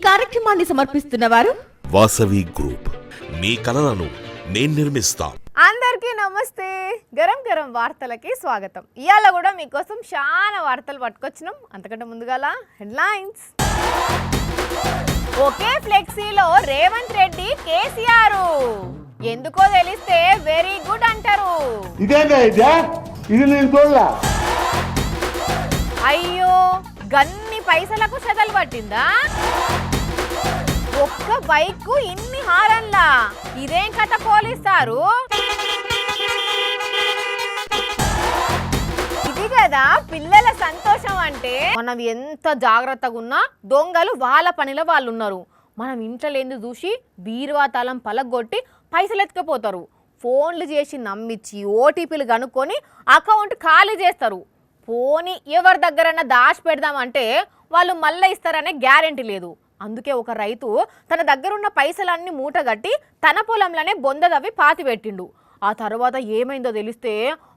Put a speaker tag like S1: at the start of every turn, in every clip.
S1: కార్యక్రమాన్ని సమర్పిస్తున్న వారు
S2: వాసవి గ్రూప్. మీ కలలను నేను నిర్మిస్తా.
S3: అందరికీ నమస్తే. గరం గరం వార్తలకి స్వాగతం. ఇవాళ కూడా మీకోసం చాలా వార్తలు పట్టుకొచ్చినాం. అంతకంటే ముందుగాల హెడ్లైన్స్. ఒకే ఫ్లెక్సీలో రేవంత్ రెడ్డి కేసీఆర్ ఎందుకో తెలిస్తే వెరీ గుడ్ అంటారు. అయ్యో గన్ని పైసలకు చెదలు పట్టిందా? ఒక్క బైక్ ఇన్ని హారన్లా, ఇదేం కథ పోలీస్తారు? ఇది కదా పిల్లల సంతోషం అంటే. మనం ఎంత జాగ్రత్తగా ఉన్నా దొంగలు వాళ్ళ పనిలో వాళ్ళు ఉన్నారు. మనం ఇంట్లో లేని చూసి బీరువా తాళం పలగొట్టి పైసలు ఎత్తుకపోతారు. ఫోన్లు చేసి నమ్మించి ఓటీపీలు కనుక్కొని అకౌంట్ ఖాళీ చేస్తారు. పోనీ ఎవరి దగ్గరన్నా దాచి పెడదామంటే వాళ్ళు మళ్ళీ ఇస్తారనే గ్యారెంటీ లేదు. అందుకే ఒక రైతు తన దగ్గరున్న పైసలన్నీ మూటగట్టి తన పొలంలోనే బొందదవి పాతి పెట్టిండు. ఆ తర్వాత ఏమైందో తెలిస్తే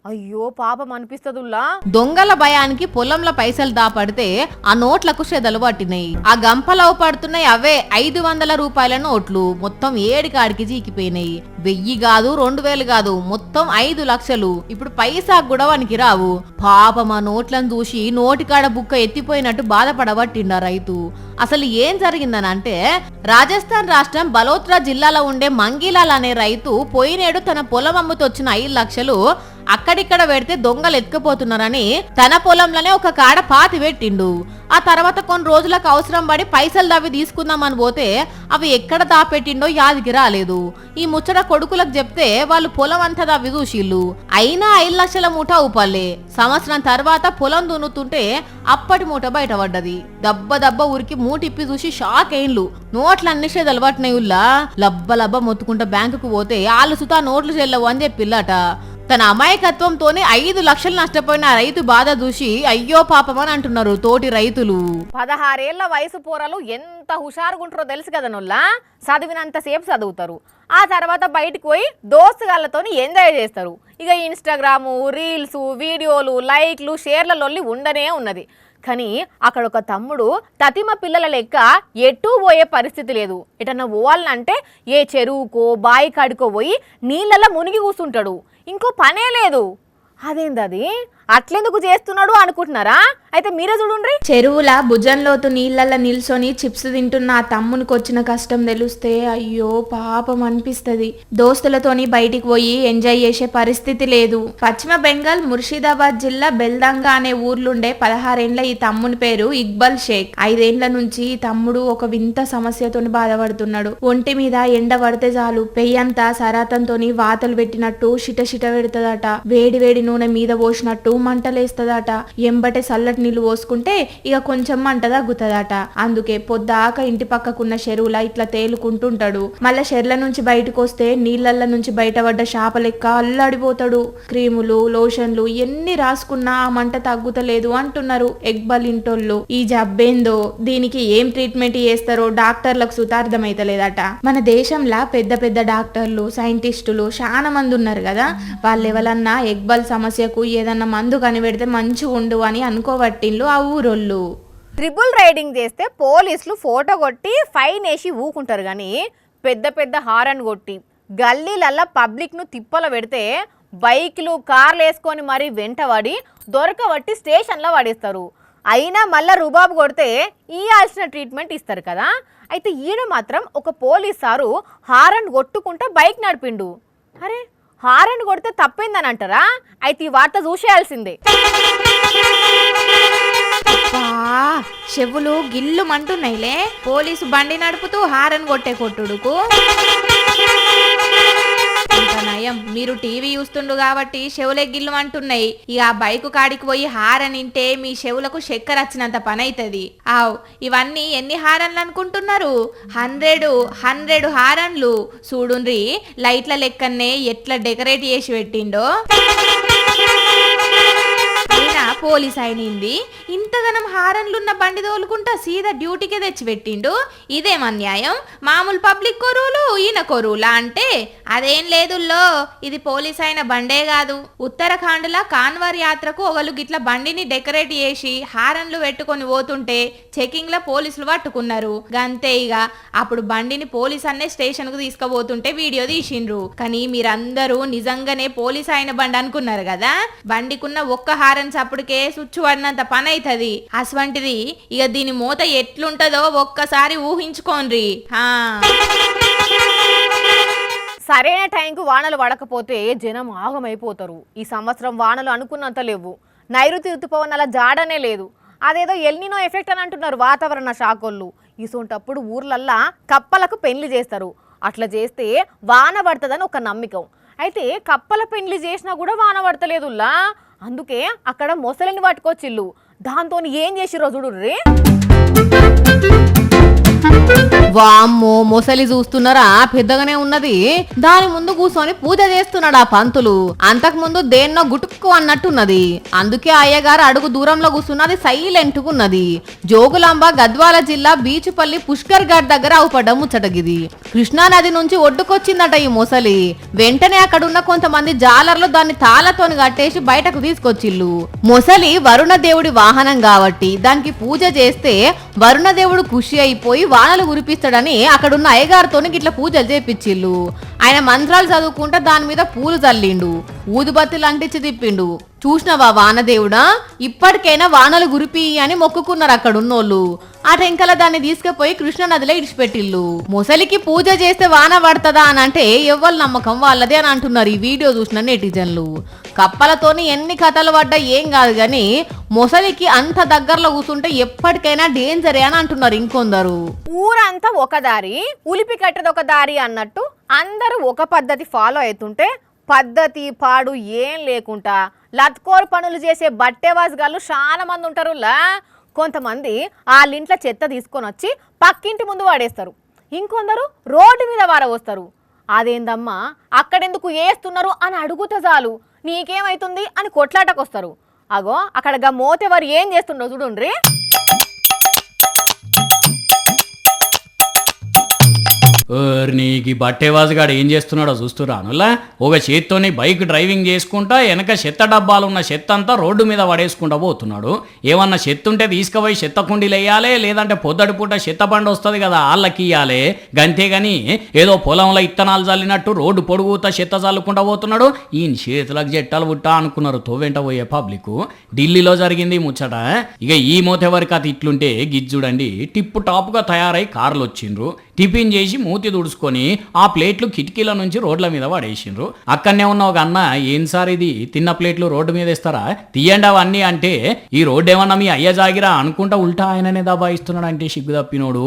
S3: అయ్యో పాపం అనిపిస్తదుల్లా.
S1: దొంగల భయానికి పొలంలో పైసలు దాపడితే ఆ నోట్లకు చెదలు పట్టినాయి. ఆ గంపలో పడుతున్నాయి అవే 500 రూపాయల నోట్లు. మొత్తం 7 కాడికి జీకిపోయినాయి. 1000 కాదు 2000 కాదు, మొత్తం 5 లక్షలు. ఇప్పుడు పైసా కూడా వానికి రావు. పాపం ఆ నోట్లను చూసి నోటికాడ బుక్క ఎత్తిపోయినట్టు బాధపడబట్టిండా రైతు. అసలు ఏం జరిగిందని అంటే, రాజస్థాన్ రాష్ట్రం బలోత్రా జిల్లాలో ఉండే మంగీలాల్ అనే రైతు పోయినేడు తన పొలం అమ్ముతొచ్చిన 5 లక్షలు అక్కడిక్కడ పెడితే దొంగలు ఎత్తుకుపోతున్నారని తన పొలంలోనే ఒక కాడ పాతి పెట్టిండు. ఆ తర్వాత కొన్ని రోజులకు అవసరం పడి పైసలు దవ్వి తీసుకుందామని పోతే అవి ఎక్కడ దాపెట్టిండో యాదికి రాలేదు. ఈ ముచ్చట కొడుకులకు చెప్తే వాళ్ళు పొలం అంతా దవ్వి చూసిళ్ళు. అయినా 5 లక్షల మూట ఊపల్లే. సంవత్సరం తర్వాత పొలం దున్నుతుంటే అప్పటి మూట బయటపడ్డది. దబ్బ ఊరికి మూటిప్పి చూసి షాక్ అయిండ్లు. నోట్లన్నీ చెదలు పట్టినాయుల్లా. లబ్బ మొత్తుకుంటా బ్యాంకుకు పోతే వాళ్ళు సుతా నోట్లు చెల్లవు అని చెప్పిల్లట. తన అమాయకత్వంతోనే 5 లక్షలు నష్టపోయిన రైతు బాధ చూసి అయ్యో పాపమని అంటున్నారు తోటి రైతులు.
S3: 16 ఏళ్ల వయసు పోరలు ఎంత హుషారుగుంటారో తెలుసు కదా నొల్లా. చదివినంతసేపు చదువుతారు. ఆ తర్వాత బయటకు పోయి దోస్తుగాళ్ళతో ఎంజాయ్ చేస్తారు. ఇక ఇన్స్టాగ్రాము, రీల్స్, వీడియోలు, లైక్లు, షేర్ల లొల్లి ఉండనే ఉన్నది. కానీ అక్కడ ఒక తమ్ముడు తతిమ పిల్లల లెక్క ఎటూ పోయే పరిస్థితి లేదు. ఎటన్నా పోవాలంటే ఏ చెరువుకో బాయి కాడికో పోయి నీళ్ళల్లో మునిగి కూర్చుంటాడు. ఇంకో పనే లేదు. అదేందది అట్లెందుకు చేస్తున్నాడు అనుకుంటున్నారా? అయితే మీరే చూడండి.
S4: చెరువుల భుజంలోతు నీళ్ళల్లో నిల్చొని చిప్స్ తింటున్న ఆ తమ్మునికి వచ్చిన కష్టం తెలిస్తే అయ్యో పాపం అనిపిస్తది. దోస్తులతోని బయటికి పోయి ఎంజాయ్ చేసే పరిస్థితి లేదు. పశ్చిమ బెంగాల్ ముర్షిదాబాద్ జిల్లా బెల్దంగా అనే ఊర్లుండే 16 ఏండ్ల ఈ తమ్ముని పేరు ఇక్బల్ షేక్. 5 ఏండ్ల నుంచి ఈ తమ్ముడు ఒక వింత సమస్యతోని బాధపడుతున్నాడు. ఒంటి మీద ఎండ పడితే చాలు పెయ్యంతా సరాతంతోని వాతలు పెట్టినట్టు షిట పెడుతుందట. వేడి నూనె మీద పోసినట్టు మంటలేస్తదట. ఎంబటే చల్లటి నీళ్లు పోసుకుంటే ఇక కొంచెం మంట తగ్గుతుందట. అందుకే పొద్దాక ఇంటి పక్కకున్న చెరువులా ఇట్లా తేలుకుంటుంటాడు. మళ్ళా చెర్ల నుంచి బయటకు వస్తే నీళ్ళల్ల నుంచి బయటపడ్డ చేప లెక్క అల్లాడిపోతాడు. క్రీములు, లోషన్లు ఎన్ని రాసుకున్నా ఆ మంట తగ్గుతలేదు అంటున్నారు ఇక్బాల్ ఇంటోళ్ళు. ఈ జబ్బేందో, దీనికి ఏం ట్రీట్మెంట్ చేస్తారో డాక్టర్లకు సుతార్థమైతలేదట. మన దేశంలో పెద్ద డాక్టర్లు, సైంటిస్టులు చాలా మంది ఉన్నారు కదా. వాళ్ళు ఎవరన్నా ఇక్బాల్ సమస్యకు ఏదన్నా మందు కనిపెడితే మంచిగా ఉండు అని అనుకోబట్టిండ్లు ఆ ఊరోళ్ళు.
S3: ట్రిపుల్ రైడింగ్ చేస్తే పోలీసులు ఫోటో కొట్టి ఫైన్ వేసి ఊకుంటారు. కానీ పెద్ద హారన్ కొట్టి గల్లీలల్లా పబ్లిక్ను తిప్పల పెడితే బైక్లు, కార్లు వేసుకొని మరీ వెంటబడి దొరకబట్టి స్టేషన్లో పడేస్తారు. అయినా మళ్ళీ రుబాబు కొడితే ఇవ్వాల్సిన ట్రీట్మెంట్ ఇస్తారు కదా. అయితే ఈడ మాత్రం ఒక పోలీస్ సారు హారన్ కొట్టుకుంటా బైక్ నడిపిండు. అరే హారన్ కొడితే తప్పైందని అంటారా? అయితే ఈ వార్త చూసేయాల్సిందే.
S4: చెవులు గిల్లు మంటున్నాయిలే పోలీసు బండి నడుపుతూ హారన్ కొట్టే కొట్టుడుకు. నయం మీరు టీవీ చూస్తుండు కాబట్టి చెవులే గిల్లు అంటున్నాయి. ఇక ఆ బైకు కాడికి పోయి హారన్ ఇంటే మీ చెవులకు చక్కెర వచ్చినంత పని అవుతుంది. ఇవన్నీ ఎన్ని హారన్లు అనుకుంటున్నారు? 100 హారన్లు. చూడుండ్రి లైట్ల లెక్కనే ఎట్లా డెకరేట్ చేసి పెట్టిండో. పోలీస్ అయినింది ఇంతగనం హారన్లున్న బండి తోలుకుంటా సీదా డ్యూటీకే తెచ్చి పెట్టిండు. ఇదేం అన్యాయం? మామూలు పబ్లిక్ కొరువులు ఈయన కొరువులా అంటే అదేం లేదుల్లో, ఇది పోలీస్ అయిన బండే కాదు. ఉత్తరాఖండ్లా కాన్వార్ యాత్రకు ఒకళ్ళు గిట్ల బండిని డెకరేట్ చేసి హారన్లు పెట్టుకొని పోతుంటే చెకింగ్ లో పోలీసులు పట్టుకున్నారు. గంతే ఇక అప్పుడు బండిని పోలీస్ అన్నే స్టేషన్ కు తీసుకుపోతుంటే వీడియో తీసిండ్రు. కానీ మీరందరూ నిజంగానే పోలీస్ అయిన బండి అనుకున్నారు కదా. బండికున్న ఒక్క హారన్ చప్పుడుకే సుచ్చు పడినంత పని అవుతుంది. అటువంటిది ఇక దీని మూత ఎట్లుంటదో ఒక్కసారి ఊహించుకోండి.
S3: సరైన టైంకు వానలు పడకపోతే జనం ఆగమైపోతారు. ఈ సంవత్సరం వానలు అనుకున్నంత లేవు. నైరుతి ఋతుపవనాల జాడనే లేదు. అదేదో ఎల్నినో ఎఫెక్ట్ అని అంటున్నారు వాతావరణ శాఖోళ్ళు. ఇసొంటప్పుడు ఊర్లల్లా కప్పలకు పెళ్లి చేస్తారు. అట్లా చేస్తే వాన పడుతుందని ఒక నమ్మకం. అయితే కప్పల పెళ్లి చేసినా కూడా వాన పడతలేదుల్లా. అందుకే అక్కడ మొసలిని పట్టుకొచ్చిల్లు. దాంతో ఏం చేసిరో చూడుర్రి.
S1: వామ్మో, మొసలి చూస్తున్నారా? పెద్దగానే ఉన్నది. దాని ముందు కూర్చొని పూజ చేస్తున్నాడు ఆ పంతులు. అంతకు ముందు దేన్నో గుటుక్కు అన్నట్టున్నది. అందుకే అయ్యగారు అడుగు దూరంలో కూర్చున్నది సైలెంట్ గా ఉన్నది. జోగులాంబ గద్వాల జిల్లా బీచుపల్లి పుష్కర్ ఘాట్ దగ్గర అవుపడ్డ ముచ్చటగిది. కృష్ణా నది నుంచి ఒడ్డుకొచ్చిందట ఈ మొసలి. వెంటనే అక్కడున్న కొంతమంది జాలర్లు దాన్ని తాళ్లతోని కట్టేసి బయటకు తీసుకొచ్చిల్లు. మొసలి వరుణ దేవుడి వాహనం కాబట్టి దానికి పూజ చేస్తే వరుణ దేవుడు ఖుషి అయిపోయి వానలు కురిపిస్తాడని అక్కడున్న అయ్యగారితోని గిట్ల పూజలు చేపించిల్లు. ఆయన మంత్రాలు చదువుకుంటే దాని మీద పూలు చల్లిండు, ఊదుబత్తులు అంటించి తిప్పిండు. చూసినవా వానదేవుడా, ఇప్పటికైనా వానలు గురిపి అని మొక్కుకున్నారు అక్కడున్నోళ్ళు. ఆ టెంకల దాన్ని తీసుకుపోయి కృష్ణ నదిలో ఇడిచిపెట్టిల్లు. మొసలికి పూజ చేస్తే వాన పడుతుందా అని అంటే ఎవ్వరు నమ్మకం వాళ్ళదే అని అంటున్నారు ఈ వీడియో చూసిన నెటిజన్లు. కప్పలతోని ఎన్ని కథలు పడ్డా ఏం కాదు గాని మొసలికి అంత దగ్గరలో కూర్చుంటే ఎప్పటికైనా డేంజరే అని అంటున్నారు ఇంకొందరు.
S3: ఊరంతా ఒక దారి, ఉలిపి కట్టది ఒక దారి అన్నట్టు అందరూ ఒక పద్ధతి ఫాలో అవుతుంటే పద్ధతి పాడు ఏం లేకుండా లత్కోరు పనులు చేసే బట్టేవాజగాళ్ళు చాలా మంది ఉంటారులా. కొంతమంది వాళ్ళింట్లో చెత్త తీసుకొని వచ్చి పక్కింటి ముందు వాడేస్తారు. ఇంకొందరు రోడ్డు మీద వారవస్తారు. అదేందమ్మా అక్కడెందుకు వేస్తున్నారు అని అడుగుతే చాలు నీకేమైతుంది అని కొట్లాటకొస్తారు. అగో అక్కడ మోతెవరు ఏం చేస్తుండో చూడుండ్రి.
S5: నీకు బట్టేవాజుగాడు ఏం చేస్తున్నాడో చూస్తున్నానులా. ఒక చేత్తోని బైక్ డ్రైవింగ్ చేసుకుంటా వెనక చెత్త డబ్బాలు ఉన్న చెత్త అంతా రోడ్డు మీద పడేసుకుంటా పోతున్నాడు. ఏమన్నా చెత్త ఉంటే తీసుకుపోయి చెత్త కుండీలు వేయాలి, లేదంటే పొద్దటి పూట చెత్త బండి వస్తుంది కదా వాళ్ళకి ఇవ్వాలి. గంతేగాని ఏదో పొలంలో ఇత్తనాలు చల్లినట్టు రోడ్డు పొడుగుతా చెత్త చల్లుకుంటా పోతున్నాడు. ఈయన చేతులకు జట్టాలు పుట్టా అనుకున్నారు తోవెంట పోయే పబ్లిక్. ఢిల్లీలో జరిగింది ముచ్చట. ఇక ఈ మోతేవరికి అది ఇట్లుంటే గిజ్జుడండి టిప్పు టాప్గా తయారై కార్లు వచ్చిండ్రు. టిఫిన్ చేసి మూతి తుడుచుకొని ఆ ప్లేట్లు కిటికీల నుంచి రోడ్ల మీద పడేసిండ్రు. అక్కడనే ఉన్న ఒక అన్న, ఏం సార్ ఇది తిన్న ప్లేట్లు రోడ్డు మీద వేస్తారా, తీయండి అవన్నీ అంటే ఈ రోడ్డు ఏమన్నా మీ అయ్య జాగిరా అనుకుంటా ఉల్టా ఆయననే దబాయిస్తున్నాడు అంటే సిగ్గు తప్పినోడు.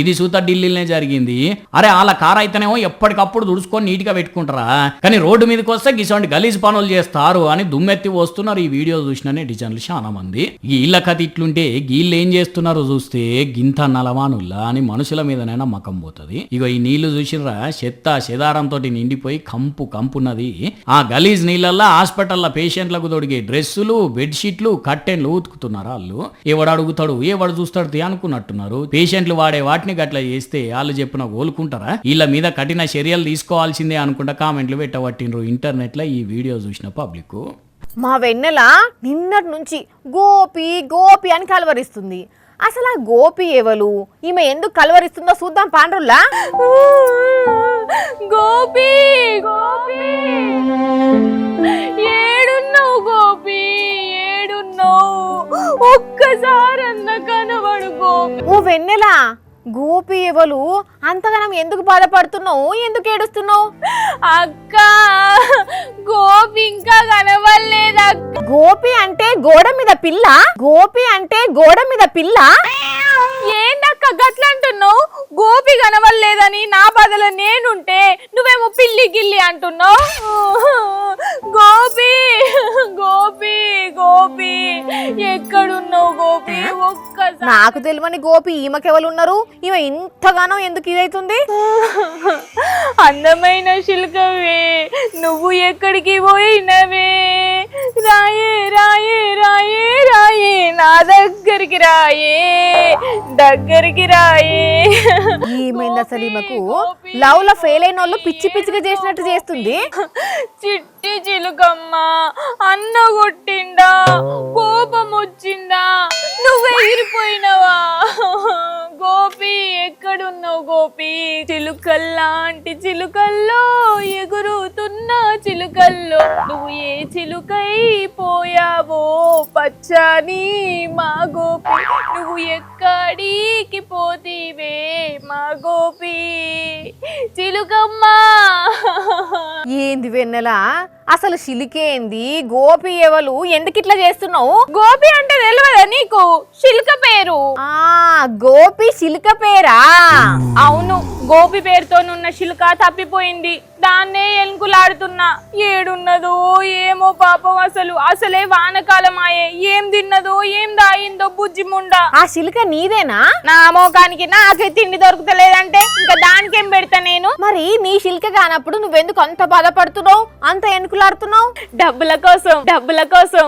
S5: ఇది సూత ఢిల్లీలోనే జరిగింది. అరే వాళ్ళ కార్ అయితేనేమో ఎప్పటికప్పుడు తుడుచుకొని నీట్గా పెట్టుకుంటారా, కానీ రోడ్డు మీదకి వస్తే గిసంటి గలీజ్ పనులు చేస్తారు అని దుమ్మెత్తి వస్తున్నారు. ఈ వీడియో చూసిననే డిజైన్లు చాలా మంది. వీళ్ళ కథ ఇట్లుంటే వీళ్ళు ఏం చేస్తున్నారో చూస్తే గింత నలవానుల్లా అని మనుషుల మీదనే నమ్మకం పోతుంది. ఇగో ఈ నీళ్లు చూసిర్రా, చెత్త చెదారంతో నిండిపోయి కంపున్నది. ఆ గలీజ్ నీళ్ళల్లా హాస్పిటల్లో పేషెంట్లకు తొడిగే డ్రెస్సులు, బెడ్షీట్లు, కట్టెన్లు ఉతుకుతున్నారు వాళ్ళు. ఎవడు అడుగుతాడు ఎవడు చూస్తాడు అనుకున్నట్టున్నారు. పేషెంట్లు వాడే వాటిని గట్ల చేస్తే వాళ్ళు చెప్పిన కోలుకుంటారా? వీళ్ళ మీద కఠిన చర్యలు తీసుకోవాల్సిందే అనుకుంటా కామెంట్లు పెట్టబట్టిండ్రు ఇంటర్నెట్ లో ఈ వీడియో చూసిన పబ్లిక్.
S3: మా వెన్నెల నిన్నటి నుంచి గోపి గోపి అని కలవరిస్తుంది. అసలు ఆ గోపి ఎవలు, ఈమె ఎందుకు కలవరిస్తుందో చూద్దాం పాండ్రుల్లా. గోపి గోపి ఏడున్నావు గోపి ఏడున్నావు, ఒక్కసారి అన్న కనబడు గోపి. ఓ వెన్నెల, గోపి ఎవలు, అంతగానం ఎందుకు బాధపడుతున్నావు, ఎందుకు ఏడుస్తున్నావు?
S6: అక్క గోపి ఇంకా కనవలేదు అక్క.
S3: గోపి అంటే గోడ మీద పిల్ల, గోపి అంటే గోడ మీద పిల్ల.
S6: ఏందక్క గట్లంటున్నావు? గోపి కనవలేదని నా బదులు నేనుంటే నువ్వేమో పిల్లి గిల్లి అంటున్నావు. గోపి గోపి గోపి ఎక్కడున్నావు గోపి, ఒక్కసారి
S3: నాకు తెలియని గోపి ఈమెకెవరు ఉన్నారు? ఈమె ఇంతగానో ఎందుకు ఇదైతుంది?
S6: అందమైన శిల్కవే, నువ్వు ఎక్కడికి పోయినవే? రాయే రాయే రాయే రాయే, నా దగ్గరికి రాయే, దగ్గరికి రాయే.
S3: ఈమెంది అసలు ఈమెకు లవ్ లో ఫెయిల్ అయిన వాళ్ళు పిచ్చి పిచ్చిగా చేసినట్టు చేస్తుంది.
S6: చిట్టి చిలుకమ్మ, అన్న కొట్టిండా? కోపం వచ్చిందా? నువ్వు ఎగిరిపోయినవా? గోపి ఎక్కడున్నావు గోపి? చిలుకల్లాంటి చిలుకల్లో ఎగురుతున్న చిలుకల్లో నువ్వు ఏ చిలుకై పోయావో పచ్చని మా గోపి, నువ్వు ఎక్కడికి పోతీవే మా గోపి చిలుకమ్మ.
S3: ఏంది వెన్నెల, అసలు శిలికేంది? గోపి ఎవలు? ఎందుకు ఇట్లా చేస్తున్నావు?
S6: గోపి అంటే తెలియదా నీకు? శిల్క పేరు.
S3: ఆ గోపి శిలిక పేరా?
S6: అవును, గోపి పేరుతోనున్న శిల్క తప్పిపోయింది. దాన్నే ఎలుగులాడుతున్నా. ఏడున్నదో ఏమో పాపం. అసలే వానకాలమాయే. ఏం తిన్నదో ఏం దాయిందో బుజ్జి ముండా.
S3: ఆ శిలిక నీదేనా?
S6: నా మోకానికి నాకే తిండి దొరుకుతలేదంటే ఇంకా దానికేం పెడతా నేను?
S3: మరి నీ శిలిక కానప్పుడు నువ్వెందుకు అంత బాధపడుతున్నావు, అంత ఎనుకులాడుతున్నావు?
S6: డబ్బుల కోసం, డబ్బుల కోసం.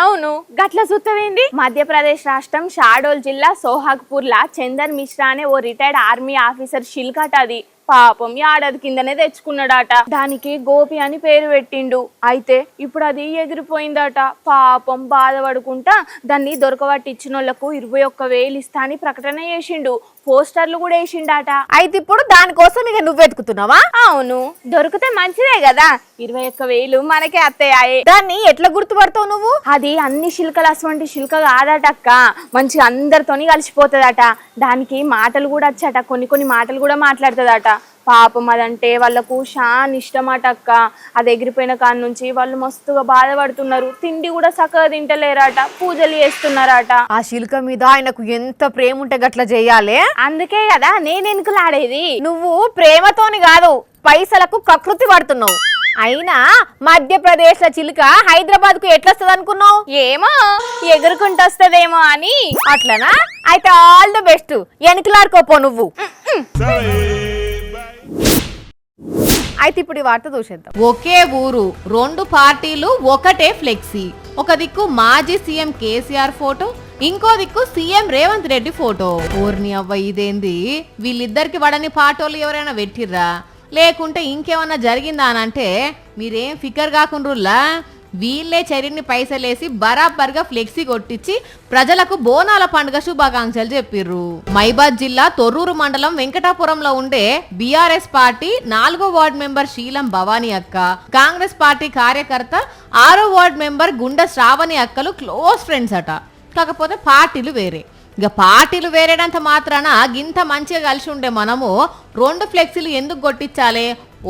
S6: అవును, గట్ల సుత్తమేంది? మధ్యప్రదేశ్ రాష్ట్రం షాడోల్ జిల్లా సోహాగ్పూర్ లా చందర్ మిశ్రా అనే ఓ రిటైర్డ్ ఆర్మీ ఆఫీసర్ శిల్కట అది. పాపం ఏడాది కిందనే తెచ్చుకున్నాడట. దానికి గోపి అని పేరు పెట్టిండు. అయితే ఇప్పుడు అది ఎగిరిపోయిందట. పాపం బాధపడుకుంటా దాన్ని దొరకబట్టిచ్చిన వాళ్ళకు 21,000 ఇస్తా అని ప్రకటన చేసిండు. పోస్టర్లు కూడా వేసిండాట.
S3: అయితే ఇప్పుడు దానికోసం ఇక నువ్వు వెతుకుతున్నావా?
S6: అవును, దొరికితే మంచిదే కదా. 21,000 మనకే అత్తయ్యాయే.
S3: దాన్ని ఎట్లా గుర్తుపడతావు నువ్వు?
S6: అది అన్ని శిల్కలు అటువంటి శిల్క కాదటక్క. మంచిగా అందరితోని కలిసిపోతుందట. దానికి మాటలు కూడా వచ్చాట. కొన్ని మాటలు కూడా మాట్లాడుతుందట. పాపం అదంటే వాళ్ళకు షాన్ ఇష్టమటక్క. అది ఎగిరిపోయిన కాడ నుంచి వాళ్ళు మస్తుగా బాధపడుతున్నారు. తిండి కూడా చక్కగా తింటలేరట. పూజలు చేస్తున్నారట.
S3: ఆ శిల్క మీద ఆయనకు ఎంత ప్రేమ ఉంటే గట్లా చేయాలి.
S6: అందుకే కదా నేను ఎనుకలాడేది.
S3: నువ్వు ప్రేమతోని కాదు, పైసలకు కకృతి పడుతున్నావు. అయినా మధ్యప్రదేశ్ లో చిలుక హైదరాబాద్ కు ఎట్లొస్తుంది అనుకున్నావు?
S6: ఏమో ఎగురుకుంటూ వస్తుందేమో అని.
S3: అట్లనా? అయితే ఆల్ ది బెస్ట్. ఎనుకలాడుకోపో నువ్వు. అయితే ఇప్పుడు ఈ వార్త చూసేద్దాం.
S1: ఒకే ఊరు, 2 పార్టీలు, ఒకటే ఫ్లెక్సీ. ఒక దిక్కు మాజీ సీఎం కేసీఆర్ ఫోటో, ఇంకో దిక్కు సీఎం రేవంత్ రెడ్డి ఫోటో. ఊర్ని అవ్వ ఇదేంది? వీళ్ళిద్దరికి పడని పాటోళ్ళు ఎవరైనా పెట్టిర్రా? లేకుంటే ఇంకేమన్నా జరిగిందా అని అంటే మీరేం ఫికర్ కాకుండా వీళ్ళే చర్యని పైసలేసి బరాబర్గా ఫ్లెక్సీ కొట్టించి ప్రజలకు బోనాల పండుగ శుభాకాంక్షలు చెప్పిర్రు. మైబాద్ జిల్లా తొర్రూరు మండలం వెంకటాపురంలో ఉండే బీఆర్ఎస్ పార్టీ 4వ వార్డు మెంబర్ శీలం భవానీ అక్క, కాంగ్రెస్ పార్టీ కార్యకర్త 6వ వార్డు మెంబర్ గుండ శ్రావణి అక్కలు క్లోజ్ ఫ్రెండ్స్ అట. కాకపోతే పార్టీలు వేరే. ఇక పార్టీలు వేరేడంత మాత్రాన గింత మంచిగా కలిసి ఉండే మనము 2 ఫ్లెక్సీలు ఎందుకు కొట్టించాలి?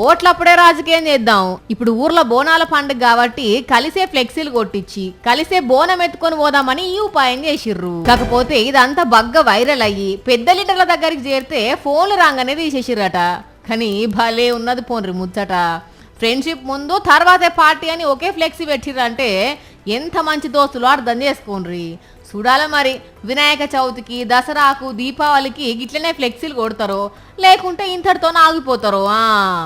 S1: ఓట్లప్పుడే రాజకీయం చేద్దాం. ఇప్పుడు ఊర్లో బోనాల పండుగ కాబట్టి కలిసే ఫ్లెక్సీలు కొట్టించి కలిసే బోనం ఎత్తుకొని పోదామని ఈ ఉపాయం చేసిర్రు. కాకపోతే ఇదంతా బగ్గ వైరల్ అయ్యి పెద్ద లీటర్ల దగ్గరికి చేరితే ఫోన్లు రాగానే తీసేసిర్రట. కానీ భలే ఉన్నది పోన్రి ముచ్చట. ఫ్రెండ్షిప్ ముందు తర్వాతే పార్టీ అని ఒకే ఫ్లెక్సీ పెట్టిర్రంటే ఎంత మంచి దోస్తులు అర్థం చేసుకోండ్రి. చూడాలి మరి వినాయక చవితికి, దసరాకు, దీపావళికి గిట్లనే ఫ్లెక్సీలు కొడతారో లేకుంటే ఇంతటితో ఆగిపోతారో.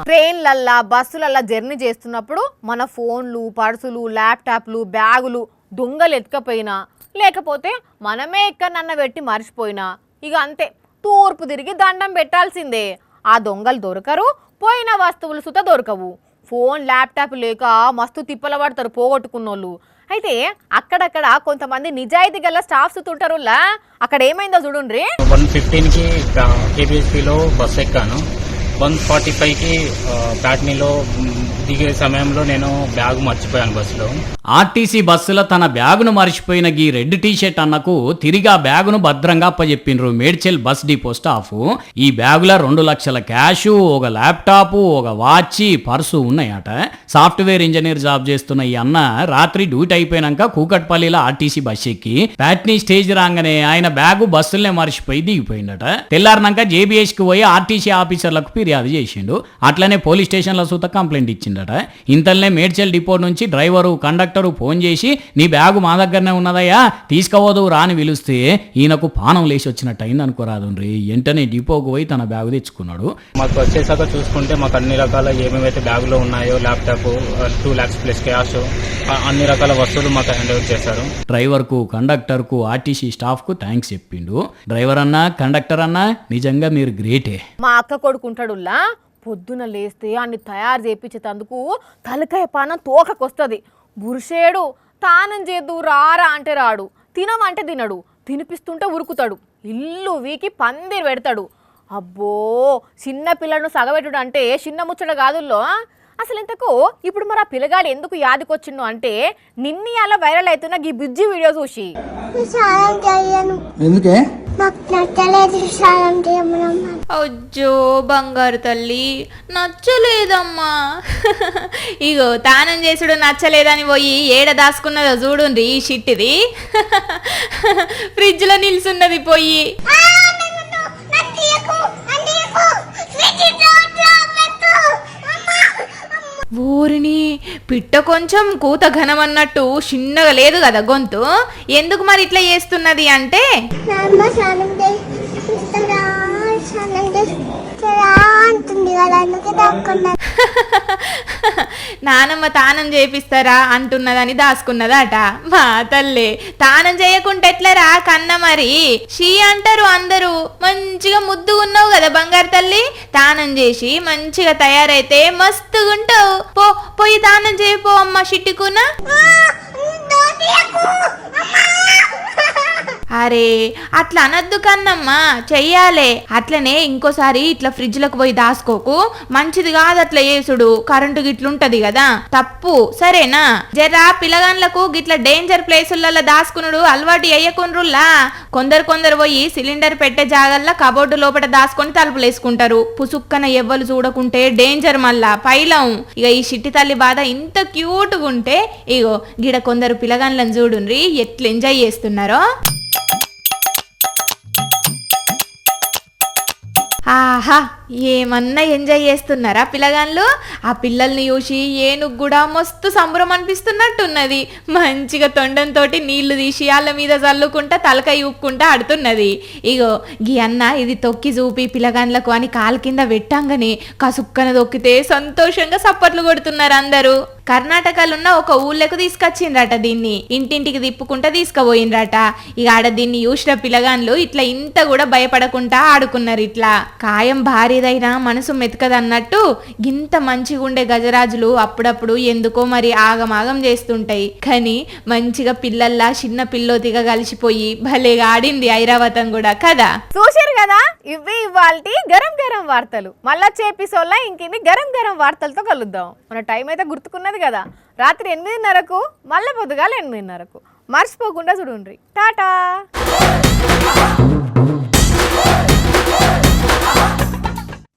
S3: ట్రైన్లల్లా బస్సులల్లా జర్నీ చేస్తున్నప్పుడు మన ఫోన్లు, పర్సులు, ల్యాప్టాప్లు, బ్యాగులు దొంగలు ఎత్తుకపోయినా లేకపోతే మనమే ఎక్కడన్నా పెట్టి మర్చిపోయినా ఇక అంతే, తూర్పు తిరిగి దండం పెట్టాల్సిందే. ఆ దొంగలు దొరకరు, పోయిన వస్తువులు సుత దొరకవు. ఫోన్, ల్యాప్టాప్ లేక మస్తు తిప్పల పడతారు పోగొట్టుకున్నోళ్ళు. అయితే అక్కడక్కడ కొంతమంది నిజాయితీ గల స్టాఫ్స్ తుంటారులా. అక్కడ ఏమైందో చూడండి.
S7: 1:15కి కేబిఎస్పీలో బస్ ఎక్కాను. 1:45కి ప్యాట్నీలో దిగే సమయంలో నేను బ్యాగ్ మర్చిపోయాను బస్సులో.
S5: ఆర్టీసీ బస్సులో తన బ్యాగును మర్చిపోయిన గీ రెడ్ టీషర్ట్ అన్నకు తిరిగి ఆ బ్యాగును భద్రంగా అప్పచెప్పిండ్రు మేడ్చల్ బస్ డిపో స్టాఫ్. ఈ బ్యాగులో 2 లక్షల క్యాషు, ఒక ల్యాప్టాప్, ఒక వాచ్, పర్సు ఉన్నాయట. సాఫ్ట్వేర్ ఇంజనీర్ జాబ్ చేస్తున్న ఈ అన్న రాత్రి డ్యూటీ అయిపోయినాక కూకట్పల్లిలో ఆర్టీసీ బస్ ఎక్కి ప్యాట్నీ స్టేజ్ రాగానే ఆయన బ్యాగు బస్సులనే మర్చిపోయి దిగిపోయిందట. తెల్లారినాక జేబీఎస్ కి పోయి ఆర్టీసీ ఆఫీసర్లకు ఫిర్యాదు చేసిండు. అట్లనే పోలీస్ స్టేషన్లో సూత కంప్లైంట్ ఇచ్చిండట. ఇంతలోనే మేడ్చల్ డిపో నుంచి డ్రైవరు కండక్టరు ఫోన్ చేసి నీ బ్యాగు మా దగ్గరనే ఉన్నదయ్యా తీసుకోవద్దు రాని పిలిస్తే ఈయనకు పానం లేచి వచ్చినట్టు అయింది అనుకోరాదు. వెంటనే డిపోకు పోయి తన బ్యాగు తెచ్చుకున్నాడు.
S7: మాకు వచ్చేసాక చూసుకుంటే మాకు అన్ని రకాల ఏమేమైతే బ్యాగులో ఉన్నాయో ల్యాప్టాప్ 2 lakhs ప్లస్ క్యాష్ అన్ని రకాల వస్తువులు మాకు హ్యాండ్ ఓవర్ చేశారు.
S5: డ్రైవర్కు కండక్టర్కు ఆర్టీసీ స్టాఫ్కు థ్యాంక్స్ చెప్పిండు. డ్రైవర్ అన్నా కండక్టర్ అన్నా నిజంగా మీరు గ్రేటే.
S3: మా అక్క కొడుకుంటాడుల్లా పొద్దున లేస్తే అన్ని తయారు చేయించేటందుకు తలకాయ పానం తోకకొస్తుంది. బురుషేడు తానం చేద్దు రారా అంటే రాడు, తినమంటే తినడు, తినిపిస్తుంటే ఉరుకుతాడు, ఇల్లు వీకి పందిరి పెడతాడు. అబ్బో చిన్న పిల్లలను సగబెట్టుడు అంటే చిన్న ముచ్చట కాదుల్లో. అసలు ఇంతకు ఇప్పుడు మరి ఆ పిల్లగాడు ఎందుకు యాదికొచ్చిండు అంటే నిన్ని అలా వైరల్ అవుతున్న ఈ బుజ్జి వీడియో చూసి.
S8: ఎందుకే
S4: అజ్జో బంగారు తల్లి నచ్చలేదమ్మా. ఇగో తానం చేసుడు నచ్చలేదని పోయి ఏడ దాసుకున్నదో చూడుండ్రి ఈ షిట్టిది. ఫ్రిడ్జ్ లో నిల్సున్నది పోయి. ఊరిని పిట్ట కొంచెం కూత ఘనమన్నట్టు చిన్నగా లేదు కదా గొంతు. ఎందుకు మరి ఇట్లా చేస్తున్నది అంటే నానమ్మ తానం చేపిస్తారా అంటున్నదని దాసుకున్నదట. మా తల్లే తానం చేయకుంటే ఎట్లరా కన్న మరి షీ అంటారు అందరూ. మంచిగా ముద్దుగా ఉన్నావు కదా బంగారు తల్లి, తానం చేసి మంచిగా తయారైతే మస్తుగుంటావు. పోయి తానం చేయపో అమ్మ షిట్టుకున్నా. అరే అట్లా అనద్దు కన్నమ్మా, చెయ్యాలే. అట్లనే ఇంకోసారి ఇట్లా ఫ్రిడ్జ్ లకు పోయి దాసుకోకు, మంచిది కాదు అట్లా చేసుడు. కరెంటు గిట్లుంటది కదా, తప్పు సరేనా. జరా పిల్లగాన్లకు గిట్ల డేంజర్ ప్లేసులలో దాసుకునుడు అలవాటు అయ్యకుండ్రుల్లా. కొందరు పోయి సిలిండర్ పెట్టే జాగల్లా కబోర్డు లోపల దాసుకొని తలుపులు వేసుకుంటారు. పుసుక్కన ఎవ్వరు చూడకుంటే డేంజర్ మళ్ళా పైలం. ఇక ఈ చిట్టి తల్లి బాధ ఇంత క్యూట్గా ఉంటే ఇగో గిడ కొందరు పిల్లగాన్లను చూడుండ్రి ఎట్లా ఎంజాయ్ చేస్తున్నారో. ఆహా ఏమన్నా ఎంజాయ్ చేస్తున్నారా పిల్లగాళ్ళు. ఆ పిల్లల్ని చూసి ఏనుగు కూడా మస్తు సంబరం అనిపిస్తున్నట్టున్నది. మంచిగా తొండంతో నీళ్లు తీసి వాళ్ళ మీద చల్లుకుంటా తలకాయ ఊపుకుంటా ఆడుతున్నది. ఇగో గీ అన్న ఇది తొక్కి చూపి పిల్లగాళ్ళకు అని కాలు కింద పెట్టంగానే కసుక్కన దొక్కితే సంతోషంగా సప్పట్లు కొడుతున్నారు అందరూ. కర్ణాటకలున్న ఒక ఊళ్ళకు తీసుకొచ్చిండ్రట. దీన్ని ఇంటింటికి తిప్పుకుంటా తీసుకుపోయిండ్రట. ఇక ఆడ దీన్ని చూసిన పిల్లగాన్లు ఇట్లా ఇంత కూడా భయపడకుండా ఆడుకున్నారు. ఇట్లా కాయం భారీదైనా మనసు మెతకదన్నట్టు గింత మంచిగా ఉండే గజరాజులు అప్పుడప్పుడు ఎందుకో మరి ఆగమాగం చేస్తుంటాయి. కానీ మంచిగా పిల్లల్లా చిన్న పిల్లోతిగా కలిసిపోయి భలేగా ఆడింది ఐరావతం కూడా కదా.
S3: చూశారు కదా, ఇవి ఇవాల్టి గరం గరం వార్తలు. మళ్ళా ఎపిసోడ్లో ఇంకిన్ని గరం గరం వార్తలతో కలుద్దాం. మన టైం అయితే గుర్తుకున్నది కదా, రాత్రి 8:30కు మళ్ళీ పొద్దుగాల 8:30కు. మర్చిపోకుండా చూడండి. టాటా.